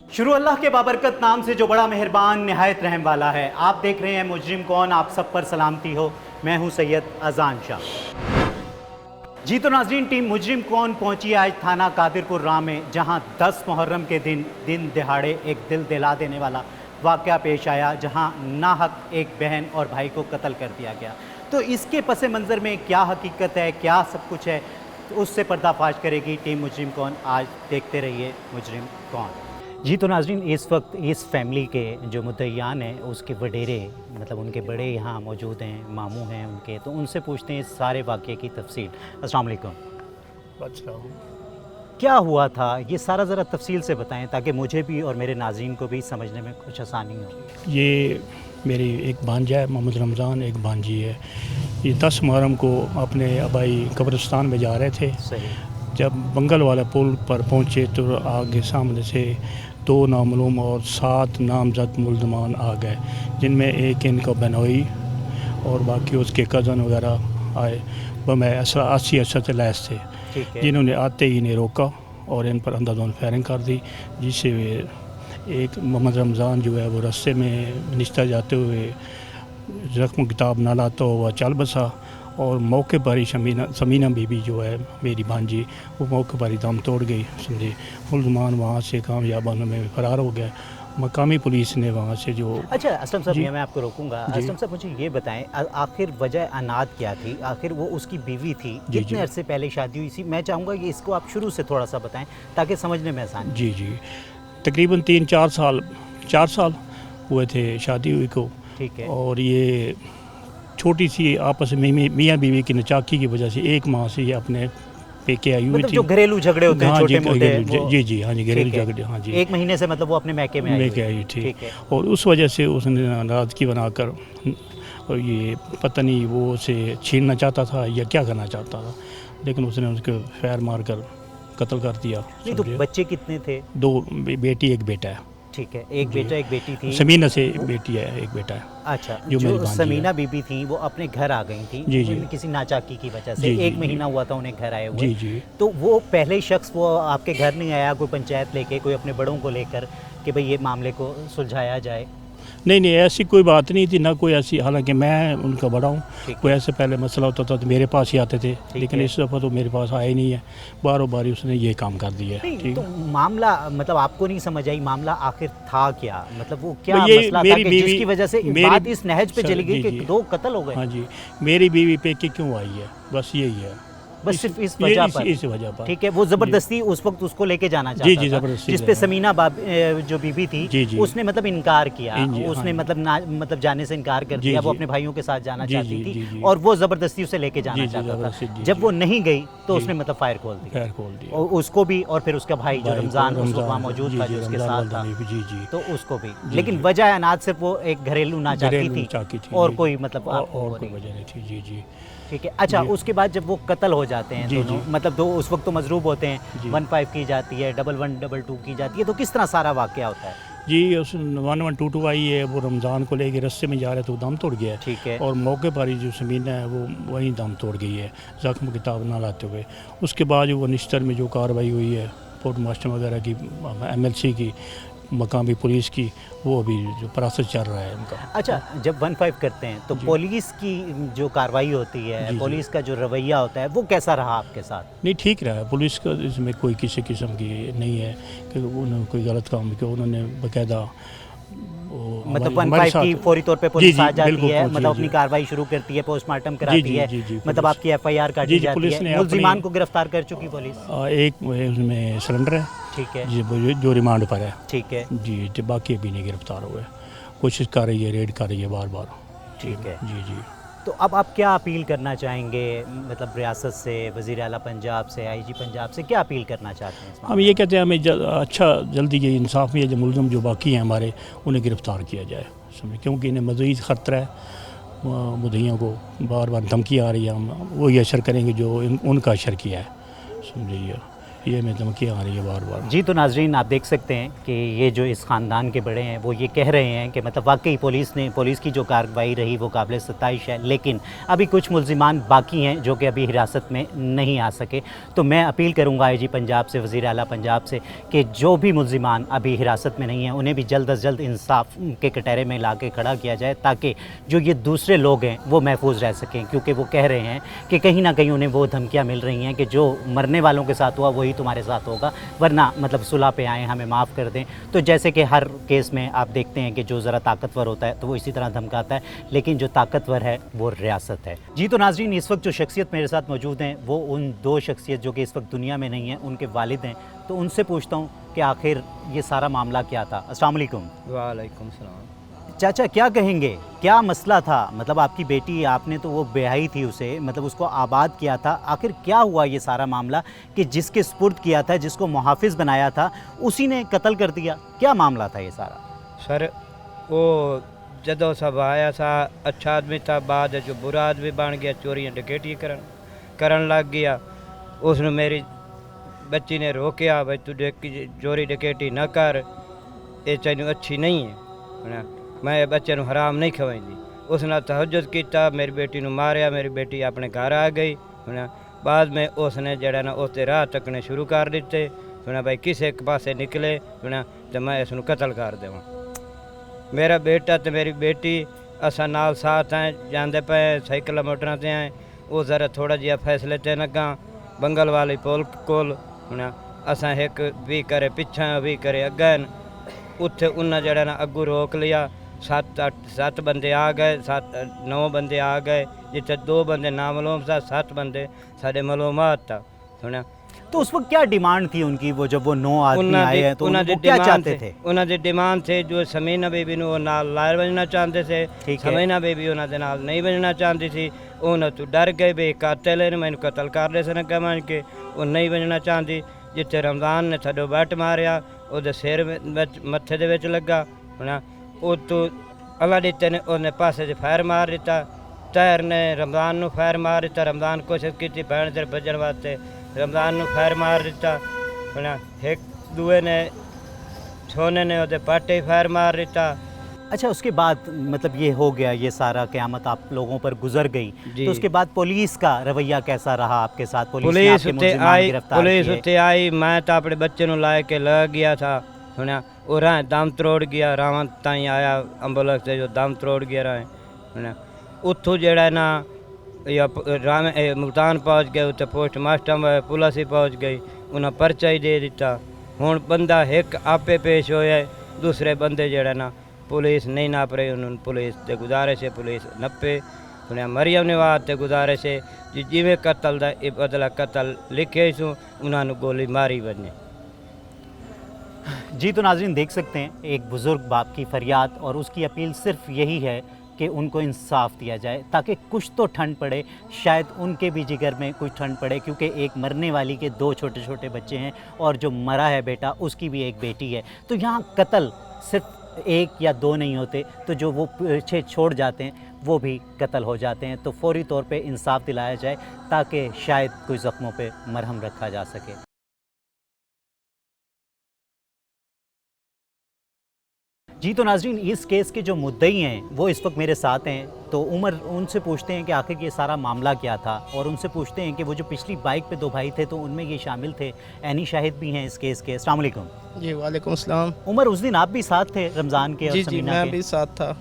शुरू अल्लाह के बाबरकत नाम से जो बड़ा मेहरबान नहायत रहम वाला है। आप देख रहे हैं मुजरिम कौन, आप सब पर सलामती हो। मैं हूं सैयद अजान शाह। जी तो नाज़रीन, टीम मुजरिम कौन पहुंची आज थाना कादिरपुर राह में, जहां 10 मुहर्रम के दिन दिहाड़े एक दिल दिला देने वाला वाक़या पेश आया, जहां नाहक एक बहन और भाई को कत्ल कर दिया गया। तो इसके पस मंज़र में क्या हकीकत है, क्या सब कुछ है, तो उससे पर्दाफाश करेगी टीम मुजरिम कौन। आज देखते रहिए मुजरिम कौन। जी तो नाज़रीन, इस वक्त इस फैमिली के जो मुद्दईयान हैं उसके वडेरे, मतलब उनके बड़े यहाँ मौजूद हैं, मामू हैं उनके, तो उनसे पूछते हैं इस सारे वाक़े की तफसील। अस्सलाम वालेकुम। अच्छा, क्या हुआ था ये सारा ज़रा तफसील से बताएं, ताकि मुझे भी और मेरे नाज़रीन को भी समझने में कुछ आसानी हो। ये मेरी एक भांजा है मोहम्मद रमज़ान, एक भांजी है। ये 10 मुहर्रम को अपने आबाई कब्रिस्तान में जा रहे थे। सही। जब बंगल वाला पुल पर पहुंचे तो आगे सामने से 2 नामालूम और 7 नामजद मुल्ज़मान आ गए, जिनमें एक इनका बनोई और बाकी उसके कज़न वगैरह आए। वह मैं 80 लैस थे, जिन्होंने आते ही इन्हें रोका और इन पर अंधाधुंध फायरिंग कर दी, जिससे वे एक मोहम्मद रमज़ान जो है वो रास्ते में निश्ता जाते हुए ज़ख्म किताब ना लाता हुआ चल बसा, और मौके पर ही समीना बीबी जो है मेरी भांजी, वो मौके पर ही दम तोड़ गई। समझे, मुल्ज़मान वहाँ से कामयाब होने में फ़रार हो गया। मकामी पुलिस ने वहाँ से जो अच्छा असलम साहब, मैं आपको रोकूंगा। असलम साहब, मुझे ये बताएं, आखिर वजह अनाद क्या थी? आखिर वो उसकी बीवी थी, कितने अरसे पहले शादी हुई थी? मैं चाहूँगा कि इसको आप शुरू से थोड़ा सा बताएं ताकि समझने में आसान। जी, तकरीबन 4 साल हुए थे शादी हुई को। ठीक है। और ये छोटी सी आपस में मियाँ बीवी की नचाकी की वजह से 1 माह से ये अपने पेके आई हुई मतलब थी। जो घरेलू झगड़े होते हैं छोटे मोटे। जी हाँ जी, घरेलू झगड़े। हाँ जी, 1 महीने से मतलब वो अपने मैके में आई थी। और उस वजह से उसने नाराज़गी बनाकर, और ये पता नहीं वो उसे छीनना चाहता था या क्या करना चाहता था, लेकिन उसने उसको फायर मार कर कत्ल कर दिया। नहीं तो बच्चे कितने थे? 2 बेटी 1 बेटा है। ठीक है, एक बेटा एक बेटी थी। समीना से बेटी है, 1 बेटा है। अच्छा, जो समीना बीबी थी वो अपने घर आ गई थी जी, किसी नाचाकी की वजह से। 1 महीना हुआ था उन्हें घर आए हुए। जी। तो वो पहले शख्स वो आपके घर नहीं आया, कोई पंचायत लेके, कोई अपने बड़ों को लेकर कि भाई ये मामले को सुलझाया जाए? नहीं, ऐसी कोई बात नहीं थी, ना कोई ऐसी। हालांकि मैं उनका बड़ा हूँ, कोई ऐसे पहले मसला होता था तो मेरे पास ही आते थे, लेकिन इस दफ़ा तो मेरे पास आया ही नहीं है। बारों बारी उसने ये काम कर दिया। ठीक। तो मामला मतलब आपको नहीं समझ आई, मामला आखिर था क्या? मतलब वो क्या मसला था कि जिसकी वजह से बात इस नहज पे चली गई कि 2 कत्ल हो गए? हाँ जी, मेरी बीवी पे क्यों आई है, बस यही है, बस सिर्फ इस वजह पर। ठीक है, वो ज़बरदस्ती उस वक्त उसको लेके जाना चाहता था। ज़बरदस्ती। जिस पे समीना जो बीबी थी उसने मतलब इनकार किया, उसने मतलब जाने से इनकार कर दिया। वो अपने भाइयों के साथ जाना चाहती थी और वो ज़बरदस्ती उसे लेके जाना चाहता था। जब वो नहीं गई तो उसने मतलब फायर खोल दिया, और उसको भी, और फिर उसका भाई जो रमज़ान वहाँ मौजूद था जो उसके साथ था, तो उसको भी। लेकिन वजह अनाज सिर्फ वो एक घरेलू नाचाकी थी और कोई मतलब वजह नहीं थी। जी। ठीक है। अच्छा, उसके बाद जब वो कत्ल हो जाते हैं दोनों, मतलब 2 उस वक्त तो मजरूब होते हैं, 15 की जाती है, 11 22 की जाती है, तो किस तरह सारा वाक़या होता है? जी, उस 1122 आई है, वो रमज़ान को लेके रास्ते में जा रहे तो दम तोड़ गया। ठीक है। और मौके पर ही जो समीना है वो वहीं दम तोड़ गई है, ज़ख्म किताब ना लाते हुए। उसके बाद वो निश्तर में जो कार्रवाई हुई है पोस्ट मास्टर वगैरह की, MLC की, मकामी पुलिस की, वो अभी जो प्रोसेस चल रहा है उनका। अच्छा, जब 15 करते हैं तो पुलिस की जो कार्रवाई होती है, पुलिस का जो रवैया होता है, वो कैसा रहा आपके साथ? नहीं, ठीक रहा है। पुलिस का इसमें कोई किसी किस्म की नहीं है कि उन्होंने कोई गलत काम किया। उन्होंने बाकायदा मतलब 15 की फौरी तौर पे पुलिस आ जाती है, मतलब अपनी कार्रवाई शुरू करती है, पोस्टमार्टम कराती है, मतलब आपकी FIR काटी जाती है। मुल्ज़िमान को गिरफ्तार कर चुकी पुलिस? एक उसमें सरेंडर है, ठीक है, जो रिमांड पर है। ठीक है जी, बाकी अभी नहीं गिरफ्तार हुए। कोशिश कर रही है, रेड कर रही है बार। ठीक है। जी। तो अब आप क्या अपील करना चाहेंगे, मतलब रियासत से, वज़ीर आला पंजाब से, IG पंजाब से क्या अपील करना चाहते हैं? हम ये कहते हैं हमें जल्दी ये इंसाफ में जो मुल्ज़िम जो बाकी हैं हमारे, उन्हें गिरफ़्तार किया जाए, समझे, क्योंकि इन्हें मज़ीद ख़तरा है। मुद्दईयों को बार धमकी आ रही है, हम वही असर करेंगे जो उनका असर किया है, समझिए। ये में धमकियाँ आ रही है बार बार। जी तो नाजरीन आप देख सकते हैं कि ये जो इस ख़ानदान के बड़े हैं वो ये कह रहे हैं कि मतलब वाकई पुलिस की जो कार्रवाई रही वो काबिल सताइश है, लेकिन अभी कुछ मुल्ज़िमान बाकी हैं जो कि अभी हिरासत में नहीं आ सके। तो मैं अपील करूँगा IG पंजाब से, वज़ीर आला पंजाब से, कि जो भी मुल्ज़िमान अभी हिरासत में नहीं हैं उन्हें भी जल्द अज जल्द इंसाफ के कटहरे में ला के खड़ा किया जाए, ताकि जो ये दूसरे लोग हैं वो महफूज रह सकें। क्योंकि वो कह रहे हैं कि कहीं ना कहीं उन्हें वो धमकियाँ मिल रही हैं कि जो मरने वालों के साथ हुआ वही तुम्हारे साथ होगा, वरना मतलब सुलह पे आए, हमें माफ़ कर दें। तो जैसे कि हर केस में आप देखते हैं कि जो ज़रा ताकतवर होता है तो वो इसी तरह धमकाता है, लेकिन जो ताकतवर है वो रियासत है। जी तो नाज़रीन इस वक्त जो शख्सियत मेरे साथ मौजूद हैं वो उन दो शख्सियत जो कि इस वक्त दुनिया में नहीं हैं, उनके वालिद हैं। तो उनसे पूछता हूँ कि आखिर ये सारा मामला क्या था। अस्सलाम वालेकुम। वालेकुम सलाम। चाचा क्या कहेंगे, क्या मसला था? मतलब आपकी बेटी, आपने तो वो ब्याही थी उसे, मतलब उसको आबाद किया था, आखिर क्या हुआ ये सारा मामला कि जिसके सुपुर्द किया था, जिसको मुहाफिज बनाया था, उसी ने कत्ल कर दिया? क्या मामला था ये सारा? सर वो जदों सब आया सा अच्छा आदमी था, बाद जो बुरा आदमी बन गया, चोरियां डकैती करन लग गया। उसने मेरी बच्ची ने रोकिया, भाई तू चोरी डकैती न कर, ये तैनू अच्छी नहीं है, मैं बच्चे नू हराम नहीं खवाईंदी। उसने तहज्जुद किया, मेरी बेटी नू मारिया, मेरी बेटी अपने घर आ गई। बाद में उसने जड़ा ना उसते राह तकने शुरू कर दिते, सुना भाई किसी एक पासे निकले सुना तो मैं इसनू कत्ल कर देवां। मेरा बेटा तो मेरी बेटी असा नाल साथ हैं, जाते पे 6 किलोमीटर से हैं। वो ज़रा थोड़ा जिहा फैसले ते लगा बंगल वाली पुल कोल, असा एक भी करे पिछा भी करे अगन, उत्थे उन्हें जड़ा ना अगू रोक लिया। 7 बंदे आ गए, 9 बंदे आ गए, जिथे 2 बंदे नामलूम था, 7 बंदे साढ़े मालूमात था। सुना तो उस वक्त क्या डिमांड थी उनकी? वो जब वो 9 आदमी आए हैं तो उनको क्या चाहते थे? उन्होंने डिमांड थे जो समीना बेबी नू नाल लाल बजना चाहते थे, समीना बेबी उन्होंने नाल नहीं बजना चाहती थी। उन्हें तो डर गए भी कातिल ने मैंने कत्ल कर दे सन कमान के, वो नहीं बजना चाहती। जिथे रमज़ान ने थोड़ो बट मारिया, वो सिर मत्थे दे विच लगा, है वो तो अल्लाह दिते ने उन्हें पासे से फायर मार दिता। तैर ने रमज़ान नू फायर मार दिता, रमज़ान कोशिश की भैन से बचने वास्ते, रमज़ान नू फायर मार दिता। एक दूए ने सोने ने उहदे पाटे फायर मार दिता। अच्छा उसके बाद मतलब ये हो गया, ये सारा क़यामत आप लोगों पर गुजर गई, तो उसके बाद पुलिस का रवैया कैसा रहा आपके साथ? पुलिस उत्ते आई, मैं तो अपने बच्चे नू ला के लग गया था, सुना वो राह दम तरोड़ गया, रावण ताई आया एंबुलेंस से जो दम तरोड़ गया राह। उत्थों जड़ा ना या मुल्तान पहुँच गए, उत्ते पोस्ट मास्टर पुलिस ही पहुँच गई, उन्हें पर्चा ही दे दिता। हुण बंदा एक आपे पेश होया, दूसरे बंदे जड़ा ना पुलिस नहीं नाप रही, उन्होंने पुलिस ते गुजारिश है पुलिस नप्पे। सुनिया मरियम नवाज ते गुजारिश है जी जिमें कतल दा बदला कतल लिखे सू उन्होंने गोली मारी बने। जी तो नाज़रीन देख सकते हैं एक बुज़ुर्ग बाप की फरियाद, और उसकी अपील सिर्फ यही है कि उनको इंसाफ दिया जाए ताकि कुछ तो ठंड पड़े, शायद उनके भी जिगर में कुछ ठंड पड़े। क्योंकि एक मरने वाली के 2 छोटे छोटे बच्चे हैं और जो मरा है बेटा उसकी भी एक बेटी है। तो यहाँ कत्ल सिर्फ 1 या 2 नहीं होते, तो जो वो पीछे छोड़ जाते हैं वो भी कत्ल हो जाते हैं। तो फौरी तौर पे इंसाफ दिलाया जाए ताकि शायद कोई ज़ख्मों पे मरहम रखा जा सके। जी तो नाज़रीन इस केस के जो मुद्दई हैं वो इस वक्त मेरे साथ हैं, तो उमर उनसे पूछते हैं कि आखिर ये सारा मामला क्या था, और उनसे पूछते हैं कि वो जो पिछली बाइक पे 2 भाई थे तो उनमें ये शामिल थे, ऐनी शाहिद भी हैं इस केस के। अस्सलाम वालेकुम। जी वालेकुम अस्सलाम। उमर उस दिन आप भी साथ थे रमज़ान के? जी जी मैं भी साथ था,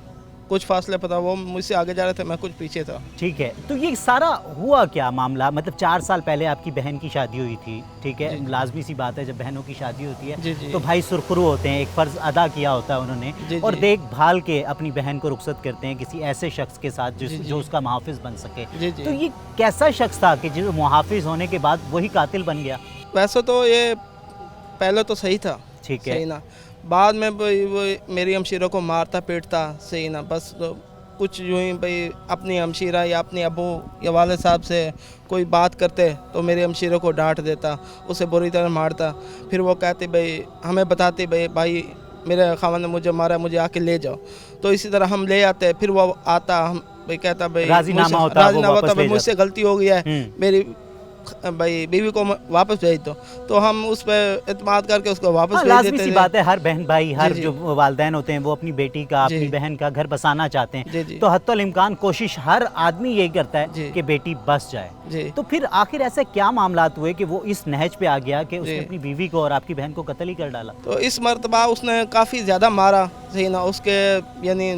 कुछ फासले पता, वो मुझसे आगे जा रहे थे, मैं कुछ पीछे था। ठीक है, तो ये सारा हुआ क्या मामला? मतलब 4 साल पहले आपकी बहन की शादी हुई थी, ठीक है, लाजमी सी बात है जब बहनों की शादी होती है तो भाई सुरखरू होते हैं, एक फ़र्ज़ अदा किया होता है उन्होंने, और देखभाल के अपनी बहन को रुखसत करते हैं किसी ऐसे शख्स के साथ जो उसका मुहाफिज बन सके। तो ये कैसा शख्स था कि जो मुहाफिज होने के बाद वही कातिल बन गया? वैसे तो ये पहले तो सही था, ठीक है, सही ना, बाद में वो मेरी हमशीरा को मारता पीटता, सही ना, बस तो कुछ यूँ ही भाई अपनी हमशीरा या अपने अबू या वाले साहब से कोई बात करते तो मेरी हमशीरा को डांट देता, उसे बुरी तरह मारता। फिर वो कहते भाई हमें बताते भाई मेरे खावन ने मुझे मारा, मुझे आके ले जाओ, तो इसी तरह हम ले आते। फिर वो आता, हम भाई कहता भाई राजीनामा होता भाई मुझसे गलती हो गई है, मेरी भाई बीवी को वापस भेज दो, तो हम उस पर इत्मीनान करके उसको वापस भेज लाजमी देते सी थे। बात है, हर बहन भाई, हर जी। जो वालदैन होते हैं वो अपनी बेटी का, जी। अपनी बहन का घर बसाना चाहते जी, हैं, जी। तो हत्तुल इम्कान कोशिश हर आदमी यही करता जी। है कि बेटी बस जाए। जी। तो फिर आखिर ऐसे क्या मामलात हुए कि वो इस नहज पे आ गया कि उसने जी। अपनी बीवी को और आपकी बहन को कत्ल ही कर डाला? तो इस मरतबा उसने काफ़ी ज़्यादा मारा, सही ना, उसके यानी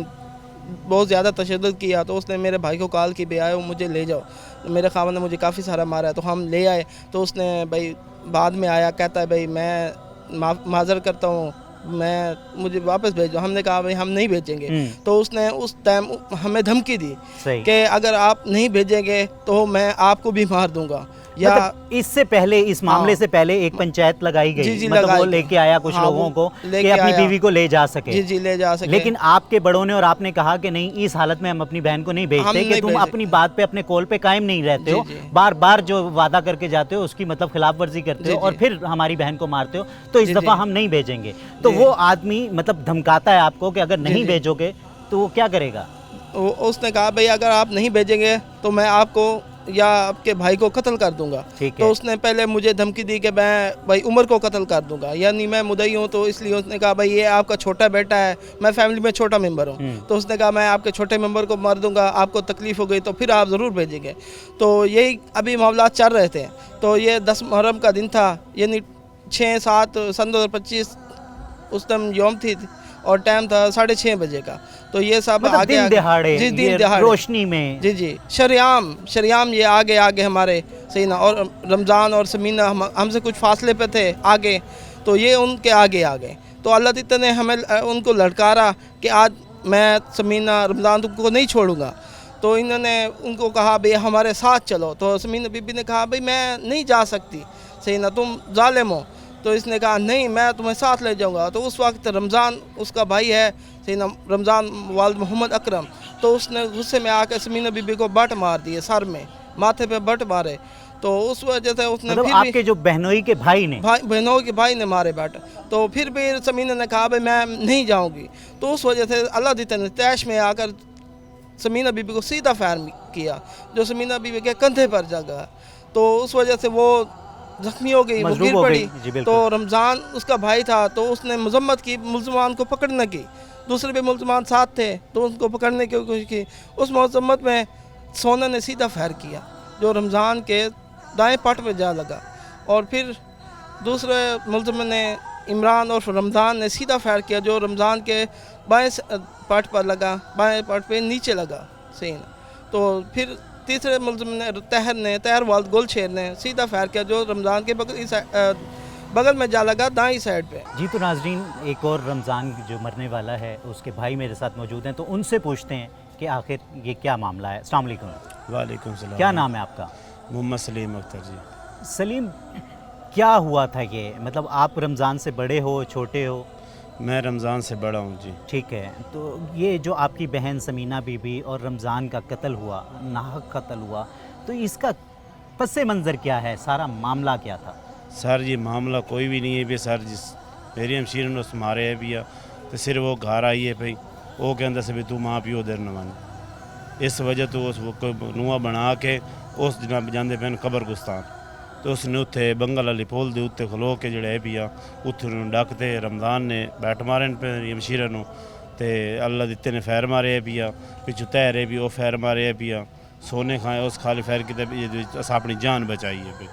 बहुत ज़्यादा तशद्दुद किया। तो उसने मेरे भाई को कॉल की, भी आए मुझे ले जाओ, तो मेरे खामन ने मुझे काफ़ी सारा मारा है। तो हम ले आए, तो उसने भाई बाद में आया, कहता है भाई मैं माज़र करता हूँ, मुझे वापस भेजो। हमने कहा भाई हम नहीं भेजेंगे। तो उसने उस टाइम हमें धमकी दी सही। कि अगर आप नहीं भेजेंगे तो मैं आपको भी मार दूंगा, या मतलब इससे पहले, इस मामले से पहले एक पंचायत लगाई गई, जी, जी, मतलब लगाई वो गई। लेके आया कुछ हाँ, लोगों वो को लेके कि अपनी आया। बीवी को ले जा सके। जी जी ले जा सके। लेकिन आपके बड़ों ने और आपने कहा कि नहीं, इस हालत में हम अपनी बहन को नहीं भेजते, कि नहीं तुम भेज अपनी बात पे, अपने कॉल पे कायम नहीं रहते जी, हो, जी। बार बार जो वादा करके जाते हो उसकी मतलब खिलाफ वर्जी करते जी, हो और जी। फिर हमारी बहन को मारते हो, तो इस जी, दफ़ा जी। हम नहीं भेजेंगे। तो जी। वो आदमी मतलब धमकाता है आपको कि अगर नहीं जी। भेजोगे तो वो क्या करेगा? उसने कहा भाई अगर आप नहीं भेजेंगे तो मैं आपको या आपके भाई को कत्ल कर दूंगा। ठीक तो है। उसने पहले मुझे धमकी दी कि मैं भाई उमर को कत्ल कर दूंगा, यानी मैं मुदई हूँ, तो इसलिए उसने कहा भाई ये आपका छोटा बेटा है, मैं फैमिली में छोटा मेंबर हूँ, तो उसने कहा मैं आपके छोटे मेंबर को मार दूंगा, आपको तकलीफ़ हो गई तो फिर आप ज़रूर भेजेंगे। तो यही अभी मामला चल रहे थे। तो ये 10 मुहर्रम का दिन था, यानी 6-7 सन 2025 उस टाइम यौम थी और टाइम था 6:30 बजे का। तो ये सब मतलब आगे दिन दहाड़े, जी ये दिन दहाड़े रोशनी में। जी जी शरियाम ये आगे हमारे, सही ना। और रमज़ान और समीना हमसे कुछ फासले पे थे आगे, तो ये उनके आगे आ गए। तो अल्लाह ताला ने हमें उनको लड़कारा कि आज मैं समीना रमज़ान तुमको नहीं छोड़ूंगा। तो इन्होंने उनको कहा भाई हमारे साथ चलो। तो समीना बीबी ने कहा भाई मैं नहीं जा सकती, सही ना, तुम जालिम हो। तो इसने कहा नहीं मैं तुम्हें साथ ले जाऊंगा। तो उस वक्त रमज़ान उसका भाई है, सही ना, रमज़ान वालिद मोहम्मद अकरम, तो उसने गुस्से में आकर समीना बीबी को बट मार दिए, सर में, माथे पे बट मारे। तो उस वजह से उसने मतलब फिर आपके जो बहनोई के भाई ने, बहनों के भाई ने मारे बट। तो फिर भी समीना ने कहा भाई मैं नहीं जाऊंगी। तो उस वजह से अल्लाह ताला ने तैश में आकर समीना बीबी को सीधा फायर किया, जो समीना बीबी के कंधे पर जगा। तो उस वजह से वो जख्मी हो गई, वो मजलूम गिर हो पड़ी। गई। जी, बिल्कुल। तो रमज़ान उसका भाई था, तो उसने मजम्मत की मुल्ज़मान को पकड़ने की, दूसरे भी मुल्ज़मान साथ थे तो उनको पकड़ने की कोशिश की। उस मजम्मत में सोना ने सीधा फायर किया, जो रमज़ान के दाएं पट पे जा लगा। और फिर दूसरे मुल्ज़िम ने, इमरान और रमज़ान ने सीधा फायर किया, जो रमज़ान के बाएं पट पर लगा, बाएं पट पे नीचे लगा, सही ना। तो फिर तीसरे मुल्ज़िम ने, तहर वालिद गुलशेर ने सीधा फायर किया, जो रमज़ान के बगल में जा लगा, दाईं साइड पे। जी तो नाजरीन, एक और रमज़ान जो मरने वाला है उसके भाई मेरे साथ मौजूद हैं, तो उनसे पूछते हैं कि आखिर ये क्या मामला है। अस्सलाम वालेकुम। वालेकुम सलाम। क्या नाम है आपका? मोहम्मद सलीम अख्तर जी। सलीम, क्या हुआ था ये? मतलब आप रमज़ान से बड़े हो, छोटे हो? मैं रमज़ान से बड़ा हूँ जी। ठीक है। तो ये जो आपकी बहन समीना बीबी और रमज़ान का कत्ल हुआ, नाहक कत्ल हुआ, तो इसका पस मंज़र क्या है, सारा मामला क्या था? सर ये मामला कोई भी नहीं है भी सर, जिस मेरी हमशीर ने उस मारे है भी, तो सिर्फ वो घर आई है भाई, वो कहता से भी तू माँ पियो देर न मन, इस वजह तो उस नुआ बना के उस जनाब जाते पैन कब्रगुस्तान। तो उसने उत्थे बंगल वाली पुल के उत्ते खलो के जड़े है पिया, उत्थे डकते रमज़ान ने बैठ मारे पे हमशीर नूं, ते अल्लाह दिते ने फैर मारे है पिया, पिछू तैरे भी वो फैर मारे है पिया, सोने खाए उस खाली फैर की अस अपनी जान बचाई है भाई।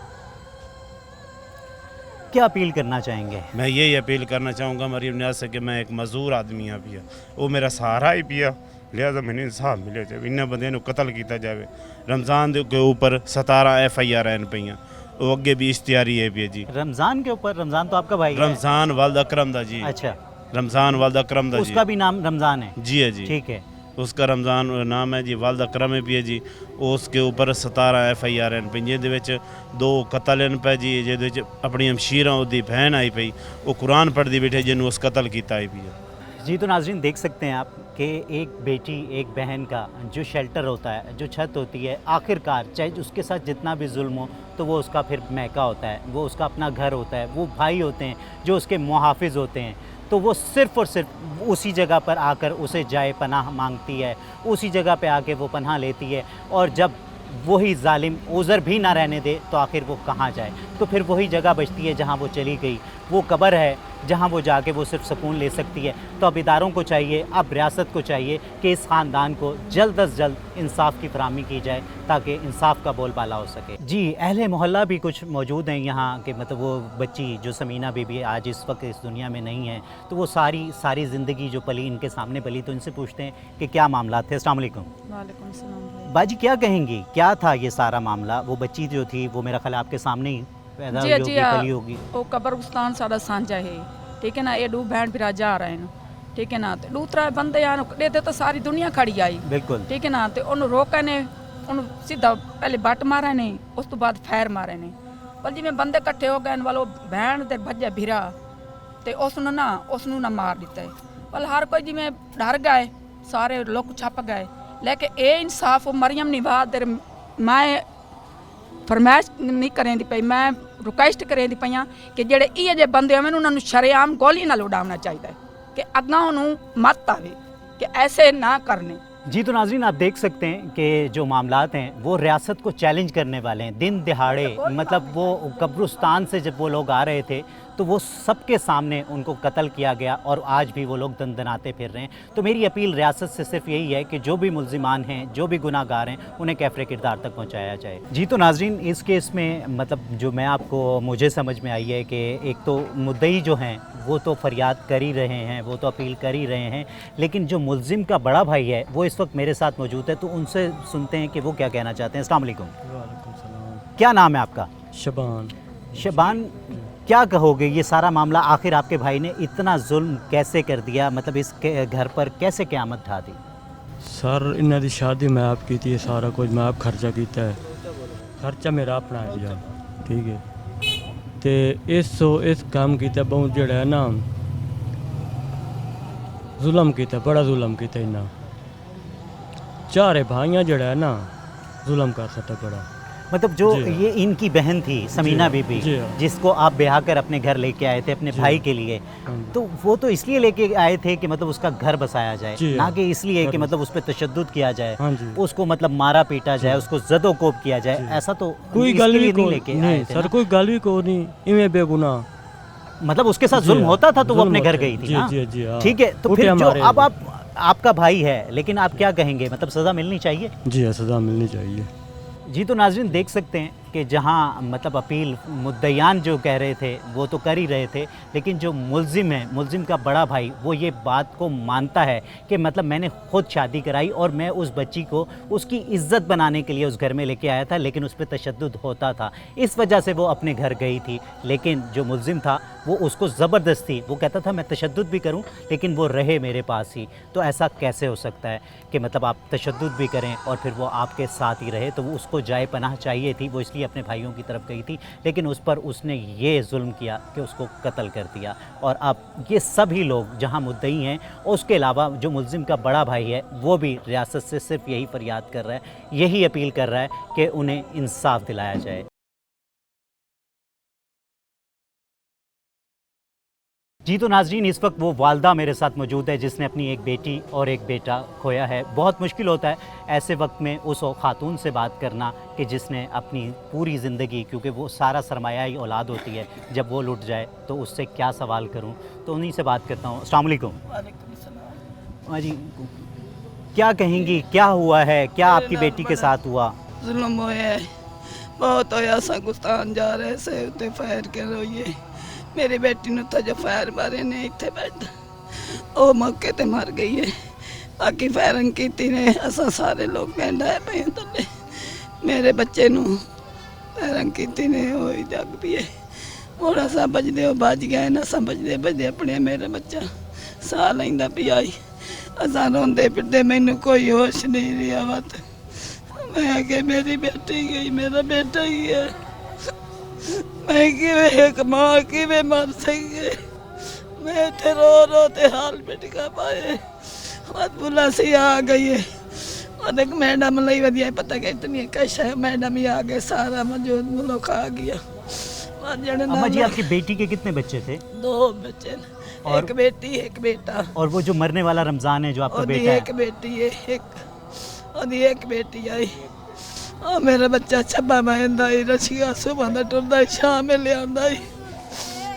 क्या अपील करना चाहेंगे? मैं यही अपील करना चाहूँगा मरीम न्याज से कि मैं एक मजदूर आदमी हाँ पिया, वो मेरा सहारा ही पिया, लिहाजा मैंने इंसाफ मिले जाए, इन्हें बंदे को कत्ल किया जाए। रमज़ान के ऊपर 17 FIR एन पईयां, वो अगे भी इश्तिहारी है पिया जी। रमज़ान के ऊपर? रमज़ान तो आपका भाई है। रमज़ान वालिद अकरम दा जी। अच्छा, रमज़ान वालिद अकरम दा जी। उसका भी नाम रमज़ान है? जी है जी, ठीक है। उसका रमज़ान नाम है जी, वालिद अकरम है पिया जी। उसके ऊपर 17 FIR एन पई, जिहदे विच 2 कतल इन पे जी, जिहदे विच अपनी हमशीरा उहदी बहन आई पई, वो कुरान पढ़दी बैठे जिन्होंने उस कतल किया है पिया। जी तो नाजरीन, देख सकते हैं आप कि एक बेटी, एक बहन का जो शेल्टर होता है, जो छत होती है, आखिरकार चाहे उसके साथ जितना भी जुल्म हो तो वो उसका फिर मैका होता है, वो उसका अपना घर होता है, वो भाई होते हैं जो उसके मुहाफिज होते हैं, तो वो सिर्फ़ और सिर्फ उसी जगह पर आकर उसे जाए पनाह मांगती है, उसी जगह पे आके वो पनाह लेती है। और जब वही जालिम उज़र भी ना रहने दे तो आखिर वो कहाँ जाए। तो फिर वही जगह बचती है जहाँ वो चली गई, वो कब्र है जहाँ वो जाके वो सिर्फ सुकून ले सकती है। तो अब इदारों को चाहिए, अब रियासत को चाहिए कि इस ख़ानदान को जल्द अज जल्द इंसाफ की फराहमी की जाए ताकि इंसाफ का बोलबाला हो सके। जी, अहले मोहल्ला भी कुछ मौजूद हैं यहाँ के, मतलब वो बच्ची जो समीना बीबी आज इस वक्त इस दुनिया में नहीं है, तो वो सारी ज़िंदगी जो पली इनके सामने पली, तो इनसे पूछते हैं कि क्या मामला थे। अस्सलाम वालेकुम। वालेकुम सलाम भाई। बाजी क्या कहेंगी, क्या था ये सारा मामला? वो बच्ची जो थी वो मेरा ख्याल आपके सामने ही पैदा हुई होगी, पली होगी। वो कब्रिस्तान सारा सांझा है, ठीक है ना। ये 2 बहन भरा जा रहे हैं, ठीक है ना। तो 2-3 बंदे यार देते तो सारी दुनिया खड़ी आई, बिल्कुल ठीक है ना। तो उन्होंने रोका ने, उन्होंने सीधा पहले बट मारा ने, उस तो बाद फैर मारे ने। पर जिमें बंदे इकट्ठे हो गए वालो बहन ते भज्जे भिरा ते उसने ना मार दिता है। पर हर कोई जिमें डर गए, सारे लोग छप गए। लेकिन ये इंसाफ मरियम निवाज मैं फरमाइश नहीं करें दी पई, मैं रिक्वेस्ट करें दी पई कि जेड़े इहे जे बंदे होवे उन्होंने शरेआम गोली नाल उड़ावना चाहिए कि अग्गा उन्होंने मत आवे कि ऐसे ना करने। जी, तो नाज़रीन आप देख सकते हैं कि जो मामलात हैं वो रियासत को चैलेंज करने वाले हैं। दिन दिहाड़े मतलब वो कब्रिस्तान से जब वो लोग आ रहे थे तो वो सबके सामने उनको कत्ल किया गया और आज भी वो लोग दंदनाते फिर रहे हैं। तो मेरी अपील रियासत से सिर्फ यही है कि जो भी मुल्जिमान हैं, जो भी गुनाहगार हैं, उन्हें कैफ़रे किरदार तक पहुंचाया जाए। जी, तो नाज़रीन इस केस में मतलब जो मुझे समझ में आई है कि एक तो मुद्दई जो हैं वो तो फरियाद कर ही रहे हैं, वो तो अपील कर ही रहे हैं, लेकिन जो मुल्जिम का बड़ा भाई है वो इस वक्त मेरे साथ मौजूद है, तो उनसे सुनते हैं कि वो क्या कहना चाहते हैं। अस्सलाम वालेकुम। वालेकुम सलाम। क्या नाम है आपका? शबान। शबान, क्या कहोगे ये सारा मामला आखिर आपके भाई ने इतना जुल्म कैसे कर दिया, मतलब इस घर पर कैसे क़यामत ढा दी? सर इन्हों की शादी मैं आप की थी, सारा कुछ मैं आप खर्चा किया है, खर्चा मेरा अपना है जी, ठीक है। तो इस काम किया बहुत जड़ा है ना जुल्म किया, बड़ा जुल्म किया इन्हें। चारे भाइयाँ जड़ा है ना जुल्म कर सकता बड़ा। मतलब जो जी हाँ। ये इनकी बहन थी समीना हाँ, बीबी, जी हाँ। जिसको आप ब्याह कर अपने घर लेके आए थे अपने जी भाई हाँ। के लिए, हाँ। तो वो तो इसलिए लेके आए थे कि मतलब उसका घर बसाया जाए, जी ना हाँ। कि इसलिए कि घर मतलब उस पर तशद्दुद किया जाए, हाँ जी। उसको मतलब मारा पीटा जाए, उसको जदोकोब किया जाए, जी। ऐसा तो कोई इसके गल लिए भी नहीं को लेके आए नहीं थे सर, ना। कोई गल भी को नहीं, इवें बेगुनाह। मतलब उसके साथ जी जुल्म हाँ, होता था तो वो जुल्म अपने घर होता है। गई थी जी, ना। जी, जी, हाँ। ठीक है, तो उठे फिर जो हमारे अब आपका भाई है, लेकिन आप क्या कहेंगे, मतलब सज़ा मिलनी चाहिए? जी हाँ, सज़ा मिलनी चाहिए। जी, तो नाज़रीन देख सकते हैं कि जहाँ मतलब अपील मुद्दयान जो कह रहे थे वो तो कर ही रहे थे, लेकिन जो मुल्ज़िम है, मुल्ज़िम का बड़ा भाई, वो ये बात को मानता है कि मतलब मैंने ख़ुद शादी कराई और मैं उस बच्ची को उसकी इज़्ज़त बनाने के लिए उस घर में लेके आया था, लेकिन उस पर तशद्दुद होता था, इस वजह से वो अपने घर गई थी। लेकिन जो मुल्ज़िम था वो उसको ज़बरदस्ती, वो कहता था मैं तशद्दुद भी करूं लेकिन वो रहे मेरे पास ही। तो ऐसा कैसे हो सकता है कि मतलब आप तशद्दुद भी करें और फिर वो आपके साथ ही रहे? तो वो उसको जाए पनाह चाहिए थी, वो इसलिए अपने भाइयों की तरफ गई थी, लेकिन उस पर उसने ये जुल्म किया कि उसको कत्ल कर दिया। और अब ये सभी लोग जहां मुद्दई हैं, उसके अलावा जो मुल्ज़िम का बड़ा भाई है वो भी रियासत से सिर्फ यही फरियाद कर रहा है, यही अपील कर रहा है कि उन्हें इंसाफ दिलाया जाए। जी, तो नाज़रीन इस वक्त वो वालदा मेरे साथ मौजूद है जिसने अपनी एक बेटी और एक बेटा खोया है। बहुत मुश्किल होता है ऐसे वक्त में उस खातून से बात करना कि जिसने अपनी पूरी ज़िंदगी, क्योंकि वो सारा सरमाया ही औलाद होती है, जब वो लुट जाए तो उससे क्या सवाल करूं, तो उन्हीं से बात करता हूं। अस्सलाम वालेकुम। हाँ जी, क्या कहेंगी, क्या हुआ है, क्या आपकी बेटी के साथ हुआ? जुल्म होया बहुत होया, गुस्तान जा रहे से उत्ते फायर के रोइए मेरी बेटी ने तो जो फायर मारे ने इतने बैठ वो मौके ते मर गई है। बाकी फायरिंग की ने असा सारे लोग कहना है पे थले मेरे बच्चे नू फायरिंग की ने वो जग भी है। और असा बजदे बज गए ना, असा बजदे बजदे अपने मेरा बच्चा साह लेंदा पिया आई, असा रोंदे फिरदे, मैनू कोई होश नहीं रहा। बात मैं कि मेरी बेटी गई, मेरा बेटा ही है, मैं किवें एक मां किवें मर सके। मैं इत्थे रो रो ते हाल बिटका पाए मत बुला सी आ गई है। और एक मैडम लई वधिया पता कि इतनी कश है, मैडम ही आ गए, सारा मौजूद मुल्क आ गया। अम्मा जी, आपकी बेटी के कितने बच्चे थे? 2 बच्चे, और एक बेटी एक बेटा। और वो जो मरने वाला रमज़ान है जो आपका बेटा है? एक बेटी है, एक बेटी आई। میرا بچہ چھبا مہندا ہی رشیا صبح دا ٹردا ہی شام میں لیا ہی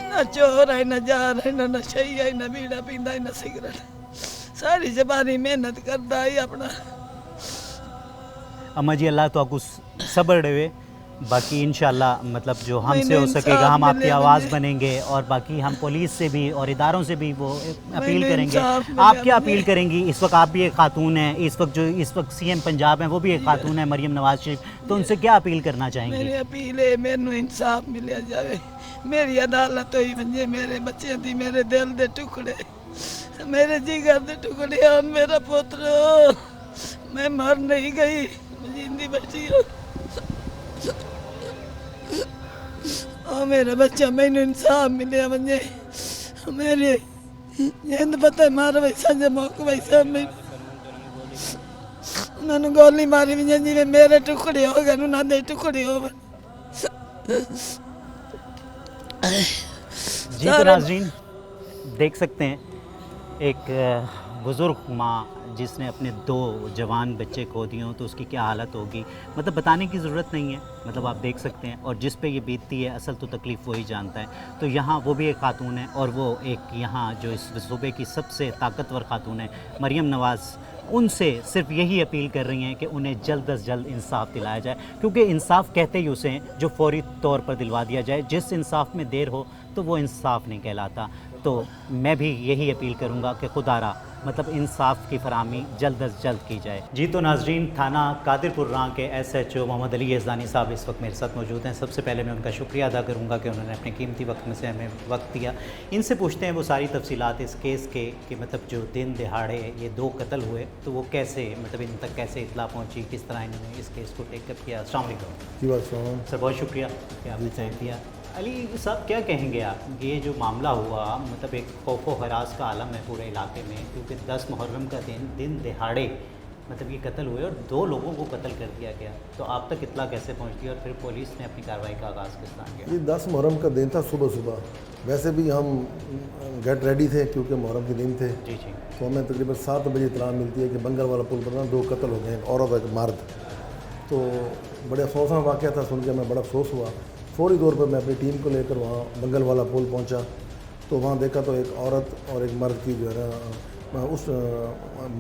نہ چور ہے نہ جار ہے نہ نشئی ہے نہ بیڑا پیندا ہے نہ سگریٹ ساری زبانی محنت کرتا ہے اپنا. اما جی اللہ تو آپ کو صبر دے. باقی انشاءاللہ مطلب جو ہم سے ہو سکے گا ہم آپ کی آواز بنیں گے اور باقی ہم پولیس سے بھی اور اداروں سے بھی وہ اپیل کریں گے. آپ کیا اپیل کریں گی؟ اس وقت آپ بھی ایک خاتون ہیں, اس وقت سی ایم پنجاب ہیں وہ بھی ایک خاتون ہیں مریم نواز شریف, تو ان سے کیا اپیل کرنا چاہیں گی؟ میری اپیل ہے مینوں انصاف ملیا جائے, میری عدالت ہوئی ونجے, میرے بچے دی میرے دل دے ٹکڑے میرے جگر دے ٹکڑے اور میرا پوتر میں مر نہیں گئی زندی بچی ہوں. میرا بچہ مینوں انصاف ملیا ونجے, میرے ہند پتہ مار ویسا جے موقع ویسا میں گولی ماری ونجے جی میرے ٹکڑے ہو گئے نہ دے ٹکڑے ہو. جی تو ناظرین دیکھ سکتے ہیں ایک بزرگ ماں جس نے اپنے 2 جوان بچے کھو دیے ہوں تو اس کی کیا حالت ہوگی, مطلب بتانے کی ضرورت نہیں ہے, مطلب آپ دیکھ سکتے ہیں. اور جس پہ یہ بیتتی ہے اصل تو تکلیف وہی جانتا ہے. تو یہاں وہ بھی ایک خاتون ہے اور وہ ایک یہاں جو اس صوبے کی سب سے طاقتور خاتون ہے مریم نواز, ان سے صرف یہی اپیل کر رہی ہیں کہ انہیں جلد از جلد انصاف دلایا جائے, کیونکہ انصاف کہتے ہی اسے ہیں جو فوری طور پر دلوا دیا جائے. جس انصاف میں دیر ہو تو وہ انصاف نہیں کہلاتا. تو میں بھی یہی اپیل کروں گا کہ خدا را مطلب انصاف کی فراہمی جلد از جلد کی جائے. جی تو ناظرین تھانہ قادر پور راں کے SHO محمد علی یزدانی صاحب اس وقت میرے ساتھ موجود ہیں. سب سے پہلے میں ان کا شکریہ ادا کروں گا کہ انہوں نے اپنے قیمتی وقت میں سے ہمیں وقت دیا. ان سے پوچھتے ہیں وہ ساری تفصیلات اس کیس کے کہ مطلب جو دن دہاڑے یہ 2 قتل ہوئے تو وہ کیسے مطلب ان تک کیسے اطلاع پہنچی, کس طرح انہوں نے اس کیس کو ٹیک اپ کیا. السلام علیکم. جی السلام. سر بہت شکریہ کہ آپ نے ٹائم دیا. علی صاحب کیا کہیں گے آپ, یہ جو معاملہ ہوا مطلب ایک خوف و ہراس کا عالم ہے پورے علاقے میں, کیونکہ 10 محرم کا دن دہاڑے مطلب یہ قتل ہوئے اور 2 لوگوں کو قتل کر دیا گیا. تو آپ تک اطلاع کیسے پہنچتی اور پھر پولیس نے اپنی کارروائی کا آغاز کس طرح کیا؟ یہ 10 محرم کا دن تھا صبح. ویسے بھی ہم گیٹ ریڈی تھے کیونکہ محرم کے دن تھے. جی جی. تو ہمیں تقریباً 7 بجے اطلاع ملتی ہے کہ بنگل والا پل پر 2 قتل ہو گئے, ایک عورت اور ایک مرد. تو بڑے افسوسناک واقعہ تھا, سن کے میں بڑا افسوس ہوا. فوری طور پر میں اپنی ٹیم کو لے کر وہاں بنگل والا پل پہنچا تو وہاں دیکھا تو ایک عورت اور ایک مرد کی جو ہے نا, اس